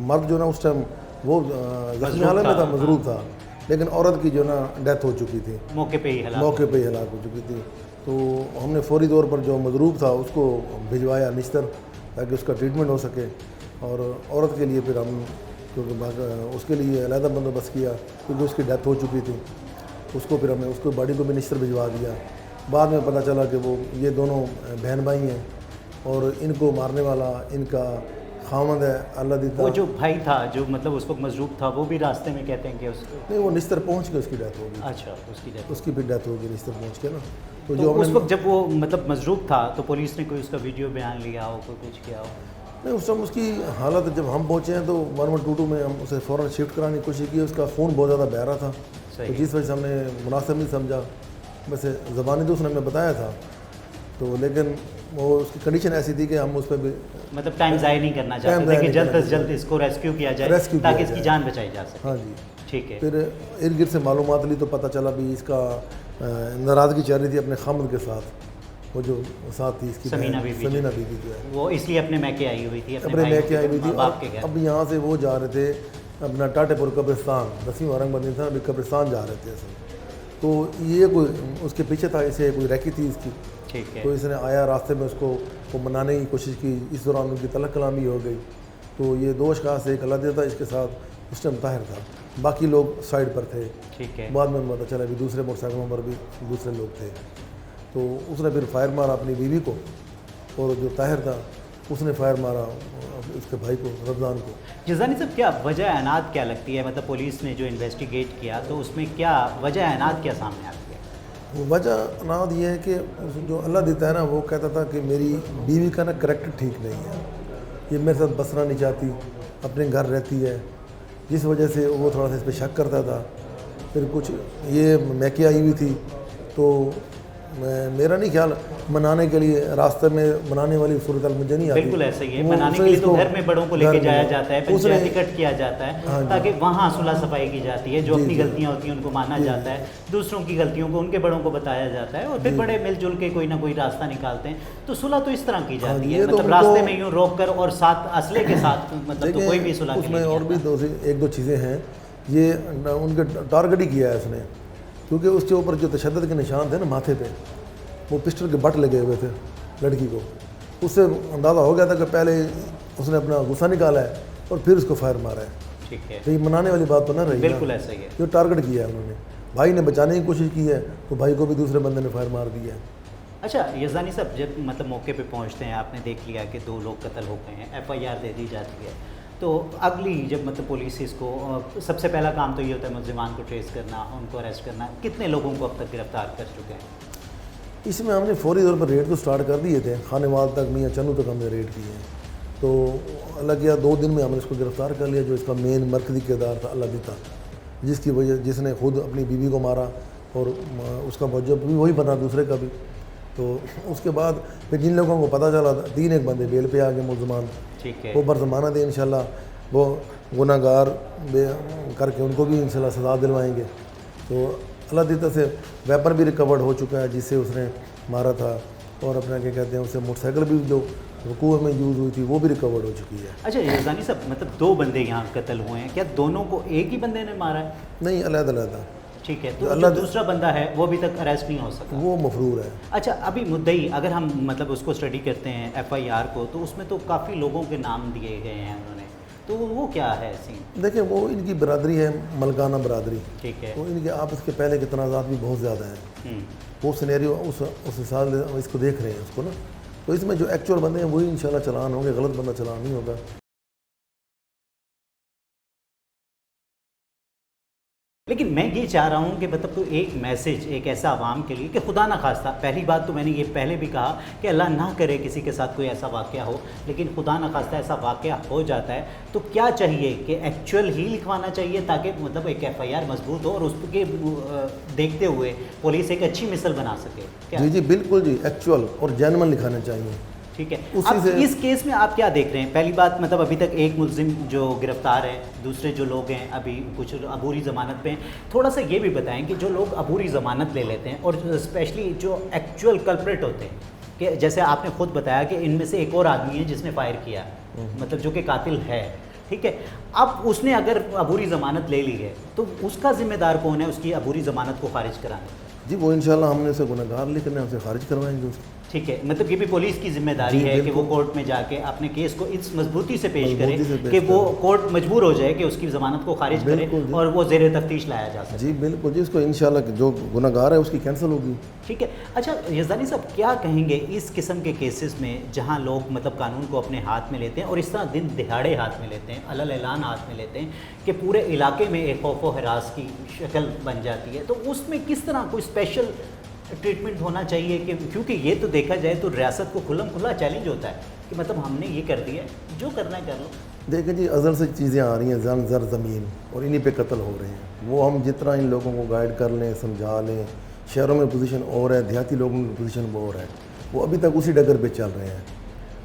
مرد جو ہے نا اس ٹائم وہ زخمی حالت میں تھا, مضروب تھا, لیکن عورت کی جو ہے نا ڈیتھ ہو چکی تھی, موقع پہ ہی ہلاک ہو چکی تھی. تو ہم نے فوری طور پر جو مضروب تھا اس کو بھجوایا نشتر تاکہ اس کا ٹریٹمنٹ ہو سکے. اور عورت کے لیے پھر ہم کیونکہ اس کے لیے علیحدہ بندوبست کیا کیونکہ اس کی ڈیتھ ہو چکی تھی. اس کو پھر ہم نے اس کو باڈی کو بھی نشتر بھجوا دیا. بعد میں پتہ چلا کہ وہ یہ دونوں بہن بھائی ہیں اور ان کو مارنے والا ان کا خامد ہے اللہ دیتا. وہ جو بھائی تھا جو مطلب اس وقت مضروب تھا وہ بھی راستے میں کہتے ہیں کہ اس کو نہیں, وہ نشتر پہنچ کے اس کی ڈیتھ ہو گئی. اچھا اس کی بھی ڈیتھ ہو گئی نشتر پہنچ کے نا. تو جو اس وقت جب وہ مطلب مضروب تھا تو پولیس نے کوئی اس کا ویڈیو بیان لیا ہو, کوئی کچھ کیا ہو؟ نہیں, اس ٹائم اس کی حالت جب ہم پہنچے ہیں تو 1122 میں ہم اسے فوراً شفٹ کرانے کی کوشش کی. اس کا خون بہت زیادہ بہہ رہا تھا تو جس وجہ سے ہم نے مناسب نہیں سمجھا. ویسے زبانی تو اس نے ہمیں بتایا تھا تو لیکن وہ اس کی کنڈیشن ایسی تھی کہ ہم اس پہ بھی مطلب ٹائم ضائع نہیں کرنا چاہتے تھے کہ جلد از جلد اس کو ریسکیو کیا جائے تاکہ اس کی جان بچائی جا سکے. ہاں جی. ٹھیک ہے. پھر ارد گرد سے معلومات لی تو پتہ چلا بھی اس کا ناراضگی چل رہی تھی اپنے خامد کے ساتھ, وہ جو ساتھ تھی اس کی سمینہ بی بی جو ہے وہ اس لیے اپنے میکے آئی ہوئی تھی, اپنے میکے آئی ہوئی تھی. اب یہاں سے وہ جا رہے تھے اپنا ٹاٹے پور قبرستان, 10ویں اورنگ بندی تھا, ابھی قبرستان جا رہے تھے اصل. تو یہ کوئی اس کے پیچھے تھا, اسے کوئی ریکی تھی اس کی. ٹھیک ہے. تو اس نے آیا راستے میں اس کو منانے کی کوشش کی, اس دوران ان کی تلق کلامی ہو گئی. تو یہ 2 اشخاص سے ایک اللہ دیتا اس کے ساتھ اس ٹائم طاہر تھا, باقی لوگ سائڈ پر تھے. ٹھیک ہے. بعد میں پتہ چلا بھی دوسرے موٹر سائیکلوں پر بھی دوسرے لوگ تھے. تو اس نے پھر فائر مارا اپنی بیوی کو, اور جو طاہر تھا اس نے فائر مارا اس کے بھائی کو, رمضان کو. جزانی صاحب کیا وجہ اعنات کیا لگتی ہے, مطلب پولیس نے جو انویسٹیگیٹ کیا تو اس میں کیا وجہ اعنات کیا سامنے آتی ہے؟ وجہ اعنات یہ ہے کہ جو اللہ دیتا ہے نا وہ کہتا تھا کہ میری بیوی کا نا کریکٹر ٹھیک نہیں ہے, یہ میرے ساتھ بسنا نہیں چاہتی, اپنے گھر رہتی ہے, جس وجہ سے وہ تھوڑا سا اس پہ شک کرتا تھا. پھر کچھ یہ میکے آئی ہوئی تھی تو میرا نہیں خیال منانے کے لیے راستے میں منانے والی صورتحال مجھے نہیں آتی. بالکل ایسا ہی ہے. منانے کے لیے تو گھر میں بڑوں کو لے کے جایا جاتا ہے, پنچایتی کٹ کیا جاتا ہے تاکہ وہاں صلح صفائی کی جاتی ہے. جو اپنی غلطیاں ہوتی ہیں ان کو مانا جاتا ہے, دوسروں کی غلطیوں کو ان کے بڑوں کو بتایا جاتا ہے, اور پھر بڑے مل جل کے کوئی نہ کوئی راستہ نکالتے ہیں. تو صلح تو اس طرح کی جاتی ہے, مطلب راستے میں یوں روک کر اور ساتھ اسلحے کے ساتھ, مطلب تو کوئی بھی صلح اس میں اور بھی ایک دو چیزیں ہیں. یہ ان کے ٹارگٹ ہی کیا ہے اس نے, کیونکہ اس کے اوپر جو تشدد کے نشان تھے نا ماتھے پہ, وہ پسٹل کے بٹ لگے ہوئے تھے لڑکی کو. اس سے اندازہ ہو گیا تھا کہ پہلے اس نے اپنا غصہ نکالا ہے اور پھر اس کو فائر مارا ہے. ٹھیک ہے, تو یہ منانے والی بات تو نہ رہی. بالکل ایسا ہی ہے. جو ٹارگٹ کیا ہے انہوں نے, بھائی نے بچانے کی کوشش کی ہے تو بھائی کو بھی دوسرے بندے نے فائر مار دیا ہے. اچھا یزدانی صاحب, جب مطلب موقع پہ پہنچتے ہیں, آپ نے دیکھ لیا کہ 2 لوگ قتل ہو گئے ہیں, FIR دے دی جاتی ہے, تو اگلی جب مطلب پولیس اس کو, سب سے پہلا کام تو یہ ہوتا ہے ملزمان کو ٹریس کرنا, ان کو اریسٹ کرنا. کتنے لوگوں کو اب تک گرفتار کر چکے ہیں؟ اس میں ہم نے فوری طور پر ریڈ تو سٹارٹ کر دیے تھے. خانے وال تک, میاں چنو تک ہم نے ریڈ کیے ہیں. تو اللہ کیا 2 دن میں ہم نے اس کو گرفتار کر لیا. جو اس کا مین مرکزی کردار تھا اللہ دیتا, جس کی وجہ جس نے خود اپنی بیوی کو مارا اور اس کا موجب بھی وہی بنا دوسرے کا بھی. تو اس کے بعد پھر جن لوگوں کو پتہ چلا 3 ایک بندے بیل پہ آ گئے ملزمان, ٹھیک ہے, وہ برضمانہ دے انشاءاللہ. وہ گناہ گار کر کے ان کو بھی انشاءاللہ سزا دلوائیں گے. تو اللہ دیتا سے ویپن بھی ریکورڈ ہو چکا ہے جس سے اس نے مارا تھا, اور اپنا کیا کہتے ہیں اسے موٹر سائیکل بھی جو وقوع میں یوز ہوئی تھی وہ بھی ریکورڈ ہو چکی ہے. اچھا یزدانی صاحب, مطلب 2 بندے یہاں قتل ہوئے ہیں, کیا دونوں کو ایک ہی بندے نے مارا ہے؟ نہیں, علیحدہ علیحدہ. ٹھیک ہے, تو جو دوسرا بندہ ہے وہ ابھی تک اریسٹ نہیں ہو سکا, وہ مفرور ہے. اچھا ابھی مدعی, اگر ہم مطلب اس کو اسٹڈی کرتے ہیں FIR کو, تو اس میں تو کافی لوگوں کے نام دیے گئے ہیں انہوں نے, تو وہ کیا ہے سین؟ دیکھیں وہ ان کی برادری ہے, ملکانہ برادری. ٹھیک ہے, تو ان کے آپس کے پہلے کے تنازعات بھی بہت زیادہ ہیں. وہ سینیریو اس حساب سے اس کو دیکھ رہے ہیں اس کو نا. تو اس میں جو ایکچوئل بندے ہیں وہی انشاءاللہ چلان ہوں گے, غلط بندہ چلان نہیں ہوگا. لیکن میں یہ چاہ رہا ہوں کہ مطلب تو ایک میسیج ایک ایسا عوام کے لیے کہ خدا نہ خواستہ, پہلی بات تو میں نے یہ پہلے بھی کہا کہ اللہ نہ کرے کسی کے ساتھ کوئی ایسا واقعہ ہو, لیکن خدا نہ خواستہ ایسا واقعہ ہو جاتا ہے تو کیا چاہیے کہ ایکچوئل ہی لکھوانا چاہیے تاکہ مطلب ایک FIR مضبوط ہو, اور اس کے دیکھتے ہوئے پولیس ایک اچھی مثال بنا سکے. جی بالکل جی, ایکچوئل اور جینون لکھانا چاہیے. ٹھیک ہے, اب اس کیس میں آپ کیا دیکھ رہے ہیں؟ پہلی بات مطلب ابھی تک ایک ملزم جو گرفتار ہے, دوسرے جو لوگ ہیں ابھی کچھ عبوری ضمانت پہ ہیں. تھوڑا سا یہ بھی بتائیں کہ جو لوگ عبوری ضمانت لے لیتے ہیں اور اسپیشلی جو ایکچوئل کلپریٹ ہوتے ہیں, کہ جیسے آپ نے خود بتایا کہ ان میں سے ایک اور آدمی ہے جس نے فائر کیا, مطلب جو کہ قاتل ہے, ٹھیک ہے, اب اس نے اگر عبوری ضمانت لے لی ہے تو اس کا ذمہ دار کون ہے اس کی عبوری ضمانت کو خارج کرانے؟ جی وہ انشاءاللہ ہم نے اسے گناہ گار لکھنا ہے, اسے خارج کروائیں گے. ٹھیک ہے, مطلب یہ بھی پولیس کی ذمہ داری ہے کہ وہ کورٹ میں جا کے اپنے کیس کو اس مضبوطی سے پیش کرے کہ وہ کورٹ مجبور ہو جائے کہ اس کی ضمانت کو خارج کرے اور وہ زیر تفتیش لایا جا سکے. جی بالکل جی, اس کو انشاءاللہ جو گناہ گار ہے اس کی کینسل ہوگی. ٹھیک ہے. اچھا یزدانی صاحب, کیا کہیں گے اس قسم کے کیسز میں جہاں لوگ مطلب قانون کو اپنے ہاتھ میں لیتے ہیں اور اس طرح دن دہاڑے ہاتھ میں لیتے ہیں, علل اعلان ہاتھ میں لیتے ہیں کہ پورے علاقے میں ایک خوف و ہراس کی شکل بن جاتی ہے, تو اس میں کس طرح کوئی اسپیشل ٹریٹمنٹ ہونا چاہیے؟ کہ کیونکہ یہ تو دیکھا جائے تو ریاست کو کھلم کھلا چیلنج ہوتا ہے کہ مطلب ہم نے یہ کر دیا ہے, جو کرنا ہے کر لو. دیکھیں جی, ازل سے چیزیں آ رہی ہیں, زر زمین, اور انہی پہ قتل ہو رہے ہیں. وہ ہم جتنا ان لوگوں کو گائیڈ کر لیں, سمجھا لیں, شہروں میں پوزیشن اور ہے, دیہاتی لوگوں کی پوزیشن وہ اور ہے, وہ ابھی تک اسی ڈگر پہ چل رہے ہیں.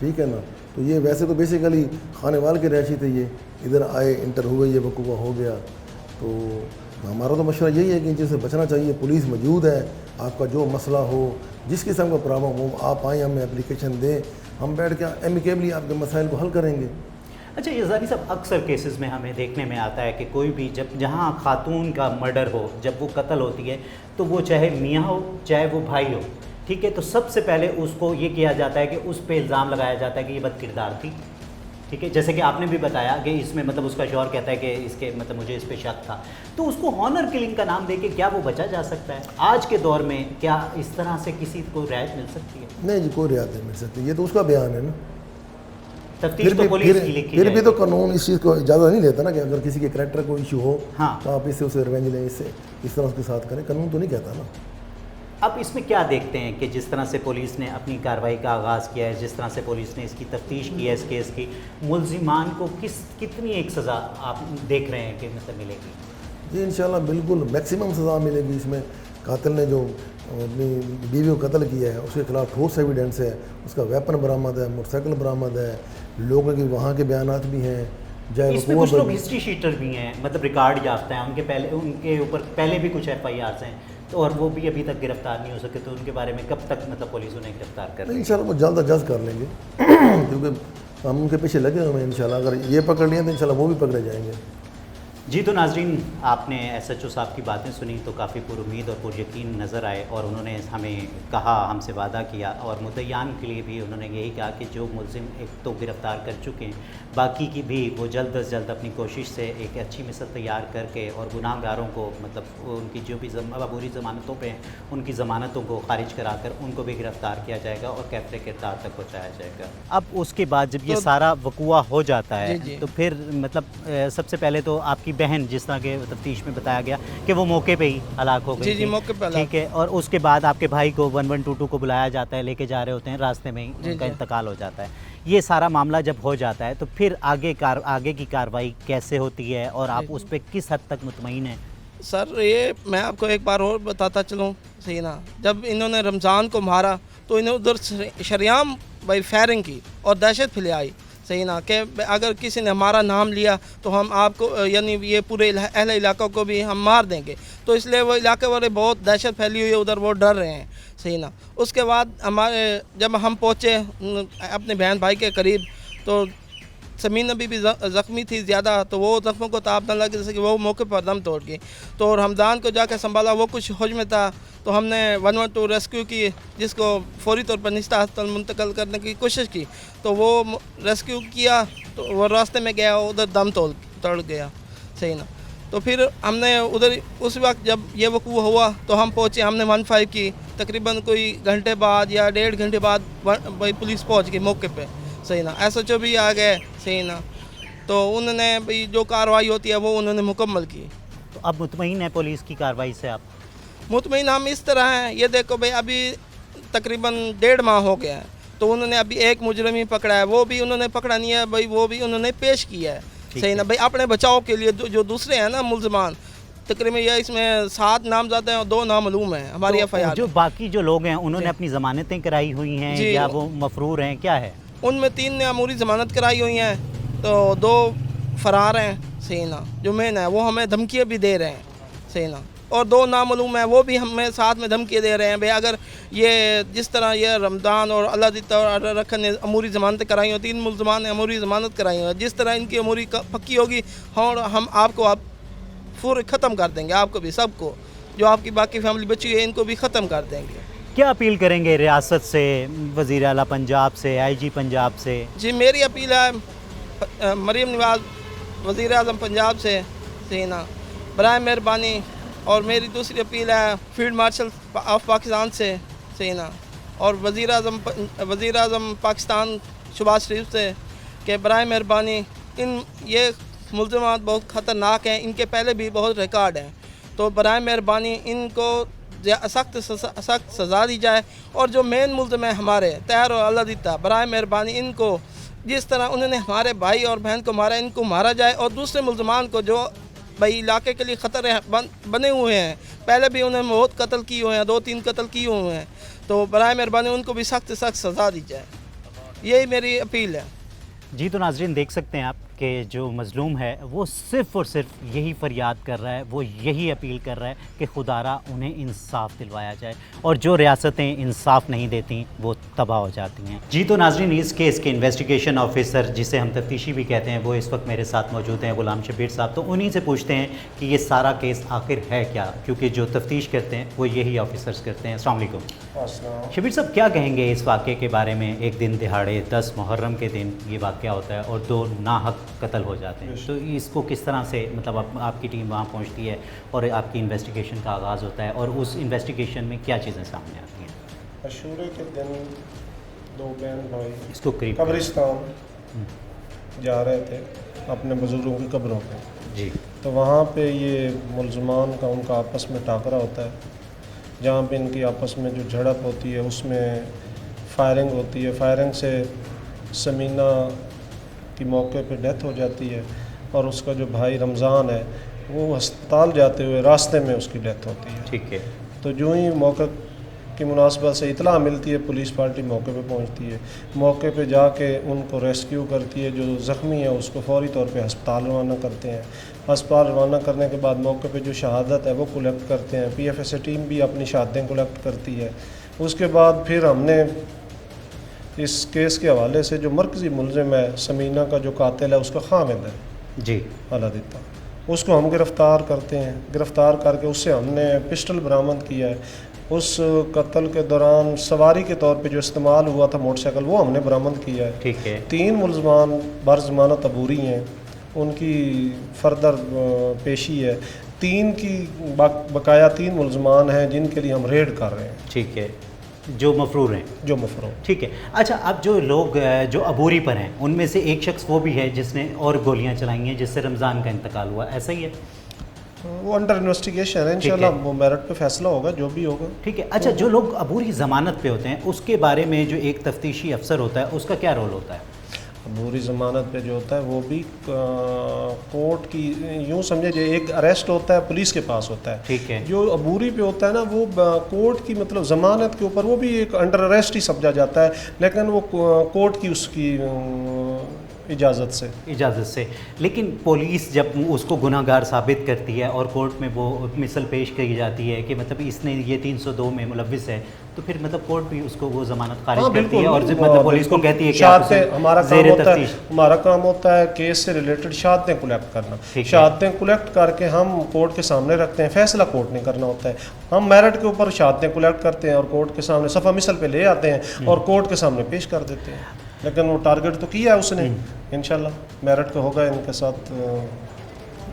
ٹھیک ہے نا. تو یہ ویسے تو بیسیکلی خانے وال کے رہائشی تھے, یہ ادھر آئے, انٹر ہوئے, یہ وقوع ہو گیا. تو ہمارا تو مشورہ یہی ہے کہ ان چیز سے بچنا چاہیے. پولیس موجود ہے, آپ کا جو مسئلہ ہو, جس قسم کا پرابلم ہو, آپ آئیں, ہمیں اپلیکیشن دیں, ہم بیٹھ کے ایمیکیبلی آپ کے مسائل کو حل کریں گے. اچھا یزدانی صاحب, اکثر کیسز میں ہمیں دیکھنے میں آتا ہے کہ کوئی بھی جہاں خاتون کا مرڈر ہو, جب وہ قتل ہوتی ہے تو وہ چاہے میاں ہو چاہے وہ بھائی ہو, ٹھیک ہے, تو سب سے پہلے اس کو یہ کیا جاتا ہے کہ اس پہ الزام لگایا جاتا ہے کہ یہ بد کردار تھی. ٹھیک ہے, جیسے کہ آپ نے بھی بتایا کہ اس میں مطلب اس کا شوہر کہتا ہے کہ اس کے مطلب مجھے اس پہ شک تھا, تو اس کو ہانر کلنگ کا نام دے کے کیا وہ بچا جا سکتا ہے آج کے دور میں؟ کیا اس طرح سے کسی کو رعایت مل سکتی ہے؟ نہیں جی, کوئی رعایت نہیں مل سکتی. یہ تو اس کا بیان ہے نا. پھر بھی تو قانون اس چیز کو اجازت نہیں دیتا نا کہ اگر کسی کے کریکٹر کو ایشو ہو تو آپ اس سے اسے ریونج لیں, اس طرح اس کے ساتھ کریں. قانون تو نہیں کہتا نا. اب اس میں کیا دیکھتے ہیں کہ جس طرح سے پولیس نے اپنی کارروائی کا آغاز کیا ہے, جس طرح سے پولیس نے اس کی تفتیش کی ہے اس کیس کی, ملزمان کو کتنی ایک سزا آپ دیکھ رہے ہیں کہ مطلب ملے گی؟ جی انشاءاللہ بالکل میکسیمم سزا ملے گی. اس میں قاتل نے جو अपनी बीवी को कत्ल किया है, उसके खिलाफ ठोस एविडेंस है, उसका वेपन बरामद है, मोटरसाइकिल बरामद है, लोगों के वहाँ के बयानात भी हैं, चाहे इसमें कुछ लोग हिस्ट्री शीटर भी हैं, मतलब रिकॉर्ड याफ्ता हैं, उनके ऊपर पहले भी कुछ FIRs हैं, तो और वो भी अभी तक गिरफ्तार नहीं हो सके, तो उनके बारे में कब तक मतलब पुलिस उन्हें गिरफ्तार कर रही है? इंशाल्लाह वो जल्द अज जल्द कर लेंगे क्योंकि हम उनके पीछे लगे हुए हैं। इंशाल्लाह अगर ये पकड़ लिए तो इंशाल्लाह वो भी पकड़े जाएंगे। जी, तो नाजरीन, आपने SHO साहब की बातें सुनी तो काफ़ी पुरुमीद और पुरयकीन नज़र आए, और उन्होंने हमें कहा, हमसे वादा किया, और मुद्दईयान के लिए भी उन्होंने यही कहा कि जो मुलजिम एक तो गिरफ़्तार कर चुके हैं, बाकी की भी वो जल्द अज जल्द अपनी कोशिश से एक अच्छी मिसल तैयार करके और गुनाहगारों को मतलब उनकी जो भी अबूरी ज़मानतों पे हैं उनकी ज़मानतों को खारिज करा कर उनको भी गिरफ़्तार किया जाएगा और कैफ़े किरदार तक पहुँचाया जाएगा। अब उसके बाद जब ये सारा वक़ुआ हो जाता है तो फिर मतलब सबसे पहले तो आपकी बहन, जिस तरह के तफ्तीश में बताया गया कि वो मौके पे ही हलाक हो गई जी, मौके पे हलाक। ठीक है, और उसके बाद आपके भाई को 1122 को बुलाया जाता है, लेके जा रहे होते हैं, रास्ते में ही उनका इंतकाल हो जाता है। ये सारा मामला जब हो जाता है तो फिर आगे की कार्रवाई कैसे होती है और आप उस पर किस हद तक मुतमईन हैं? सर, ये मैं आपको एक बार और बताता चलूँ, सही ना, जब इन्होंने रमज़ान को मारा तो इन्हें उधर शरियाम भाई फायरिंग की और दहशत फैलाई, सही ना, कि अगर किसी ने हमारा नाम लिया तो हम आपको यानी ये पूरे अहले इलाक़ों को भी हम मार देंगे, तो इसलिए वो इलाके वाले बहुत दहशत फैली हुई है उधर, वो डर रहे हैं, सही ना। उसके बाद जब हम पहुँचे अपने बहन भाई के करीब तो समीन नबी भी ज़ख्मी थी ज़्यादा, तो वो ज़ख्मों को ताप न लगे, जैसे कि वो मौके पर दम तोड़ गई। तो रमज़ान को जाकर संभाला, वो कुछ होश में था, तो हमने 112 रेस्क्यू की, जिसको फौरी तौर पर निश्ता अस्पताल मुंतकिल करने की कोशिश की, तो वो रेस्क्यू किया, तो वो रास्ते में गया, उधर दम तोड़ गया, सही ना। तो फिर हमने उधर उस वक्त जब ये वक़ूआ हुआ तो हम पहुँचे, हमने 15 की, तकरीबन कोई घंटे बाद या 1.5 घंटे बाद भाई पुलिस पहुँच गई मौके पे, सही ना। SHO भी आ गए, सही ना, तो उन्होंने भाई जो कार्रवाई होती है वो उन्होंने मुकम्मल की। तो अब मुतमईन है पुलिस की कार्रवाई से आप? मुतमईन हम इस तरह हैं, ये देखो भाई अभी तकरीबन 1.5 माह हो गया है, तो उन्होंने अभी एक मुजरिम ही पकड़ा है, वो भी उन्होंने पकड़ा नहीं है भाई, वो भी उन्होंने पेश किया है, सही ना भाई, अपने बचाव के लिए। जो दूसरे हैं ना मुलजमान, तकरीबन ये इसमें 7 नामज़द हैं और 2 नामालूम हैं हमारी तो FIR। जो बाकी जो लोग हैं उन्होंने अपनी ज़मानतें कराई हुई हैं या वो मफरूर हैं, क्या है? उनमें 3 ने अमूरी ज़मानत कराई हुई हैं, तो 2 फरार हैं, सही ना, जो मेन है वो हमें धमकियाँ भी दे रहे हैं, सही ना, और 2 नामालूम हैं, वो भी हमें साथ में धमकियाँ दे रहे हैं भाई, अगर ये जिस तरह ये रमज़ान और अल्लाह दिता और रखन ने अमूरी ज़मानतें कराई हो, 3 मुलजमान ने अमूरी ज़मानत कराई हो, जिस तरह इनकी अमूरी पक्की होगी और हम आपको आप पूरे ख़त्म कर देंगे, आपको भी, सबको, जो आपकी बाकी फैमिली बची है इनको भी ख़त्म कर देंगे। क्या अपील करेंगे रियासत से, वज़ीर आला पंजाब से, IG पंजाब से? जी, मेरी अपील है मरीम नवाज़ वज़ीर आज़म पंजाब से, सही ना, बराए मेहरबानी, और मेरी दूसरी अपील है फील्ड मार्शल ऑफ पाकिस्तान से, सही ना, और वज़ीर आज़म पाकिस्तान शहबाज शरीफ से कि बराए मेहरबानी ये मुल्ज़िमात बहुत ख़तरनाक हैं, इनके पहले भी बहुत रिकॉर्ड हैं, तो बराए मेहरबानी इनको सख्त सज़ा दी जाए, और जो मेन मुल्ज़िम है हमारे तैयार और अल्लाह दिता, बराए मेहरबानी इनको जिस तरह उन्होंने हमारे भाई और बहन को मारा, इनको मारा जाए, और दूसरे मुल्ज़िमान को जो भाई इलाके के लिए ख़तरे बने हुए हैं, पहले भी उन्हें बहुत कत्ल किए हुए हैं, 2-3 कत्ल किए हुए हैं, तो बराए मेहरबानी उनको भी सख्त सज़ा दी जाए, यही मेरी अपील है। जी, तो नाजरीन देख सकते हैं आप कि जो मज़लूम है वो सिर्फ़ और सिर्फ यही फरियाद कर रहा है, वो यही अपील कर रहा है कि खुदारा उन्हें इंसाफ दिलवाया जाए, और जो रियासतें इंसाफ नहीं देती वो तबाह हो जाती हैं। जी, तो नाजरीन इस केस के इन्वेस्टिगेशन ऑफिसर, जिसे हम तफ्तीशी भी कहते हैं, वो इस वक्त मेरे साथ मौजूद हैं, गुलाम शबीर साहब। तो उन्हीं से पूछते हैं कि ये सारा केस आखिर है क्या, क्योंकि जो तफ्तीश करते हैं वो यही ऑफिसर्स करते हैं। अस्सलाम वालेकुम शबीर साहब, क्या कहेंगे इस वाक़े के बारे में? एक दिन दिहाड़े 10 मुहर्रम के दिन ये वाक़या होता है और 2 नाहक कत्ल हो जाते हैं, तो इसको किस तरह से मतलब आपकी टीम वहाँ पहुँचती है और आपकी इन्वेस्टिगेशन का आगाज़ होता है, और उस इन्वेस्टिगेशन में क्या चीज़ें सामने आती हैं? अशूरे के दिन 2 बहन भाई इसको करीब कब्रिस्तान जा रहे थे अपने बुज़ुर्गों की कब्रों पे जी, तो वहाँ पे ये मुल्ज़मान का उनका आपस में टाकरा होता है, जहाँ पे इनकी आपस में जो झड़प होती है उसमें फायरिंग होती है। फायरिंग से समीना की मौके पे डेथ हो जाती है, और उसका जो भाई रमज़ान है वो अस्पताल जाते हुए रास्ते में उसकी डेथ होती है। ठीक है। तो जो ही मौका की मुनासबत से इतला मिलती है, पुलिस पार्टी मौके पे पहुंचती है, मौके पे जाके उनको रेस्क्यू करती है, जो ज़ख्मी है उसको फौरी तौर पे अस्पताल रवाना करते हैं। अस्पताल रवाना करने के बाद मौके पे जो शहादत है वो कलेक्ट करते हैं, PFSA टीम भी अपनी शहादतें कलेक्ट करती है। उसके बाद फिर हमने इस केस के हवाले से जो मरकज़ी मुलज़िम है समीना का जो कातिल है उसका खामिद है जी अलादिता, उसको हम गिरफ़्तार करते हैं। गिरफ़्तार करके उससे हमने पिस्टल बरामद किया है। उस कत्ल के दौरान सवारी के तौर पे जो इस्तेमाल हुआ था मोटरसाइकिल वो हमने बरामद किया है। ठीक है। 3 मुलज़मान बरज़मानत अबूरी हैं, उनकी फर्दर पेशी है। 3 की बकाया 3 मुलज़मान हैं जिनके लिए हम रेड कर रहे हैं, ठीक है, जो मफरूर हैं। जो मफरूर। ठीक है। अच्छा, अब जो लोग जो अबूरी पर हैं उनमें से एक शख्स वो भी है जिसने और गोलियां चलाई हैं, जिससे रमज़ान का इंतकाल हुआ, ऐसा ही है? वो अंडर इन्वेस्टिगेशन है, इंशाल्लाह वो मेरिट पे फैसला होगा जो भी होगा। ठीक है। अच्छा, जो लोग अबूरी ज़मानत पे होते हैं उसके बारे में जो एक तफ्तीशी अफसर होता है उसका क्या रोल होता है? अबूरी ज़मानत पे जो होता है वो भी कोर्ट की, यूँ समझे जो एक अरेस्ट होता है पुलिस के पास होता है। ठीक है। जो अबूरी पे होता है ना वो कोर्ट की मतलब ज़मानत के ऊपर वो भी एक अंडर अरेस्ट ही समझा जाता है, लेकिन वो कोर्ट की उसकी इजाज़त से। लेकिन पुलिस जब उसको गुनाहगार साबित करती है और कोर्ट में वो मिसल पेश की जाती है कि मतलब इसने ये 302 में मुलव्विस है, तो फिर मतलब कोर्ट भी उसको वो ज़मानत खारिज करती है और मतलब पुलिस को कहती है कि आप उसे हमारा काम होता है केस से रिलेटेड शहादतें कलेक्ट करना। शहादतें कलेक्ट करके हम कोर्ट के सामने रखते हैं, फैसला कोर्ट ने करना होता है। हम मेरिट के ऊपर शहादतें कलेक्ट करते हैं और कोर्ट के सामने सफ़ा मिसल पे ले आते हैं और कोर्ट के सामने पेश कर देते हैं। लेकिन वो टारगेट तो किया है उसने, इंशाल्लाह मेरिट का होगा इनके साथ।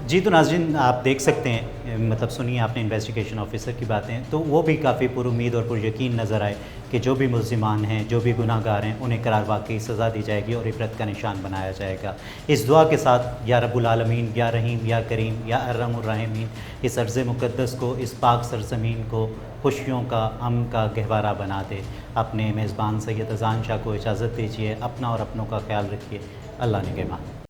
जी, तो नाज़रीन आप देख सकते हैं, मतलब सुनिए आपने इन्वेस्टिगेशन ऑफिसर की बातें, तो वो भी काफ़ी पुरुमीद और पुरयकीन नज़र आए कि जो भी मुल्ज़िमान हैं, जो भी गुनाहगार हैं, उन्हें करार वाकई सज़ा दी जाएगी और इबरत का निशान बनाया जाएगा। इस दुआ के साथ या रब्बुल आलमीन, या रहीम, या करीम, या अर्हमुर राहिमीन, इस अर्ज़ मुक़द्दस को, इस पाक सरज़मीन को खुशियों का, अमन का गहवारा बना दे। अपने मेज़बान सैयद अज़ान शाह को इजाज़त दीजिए। अपना और अपनों का ख्याल रखिए। अल्लाह निगहबान।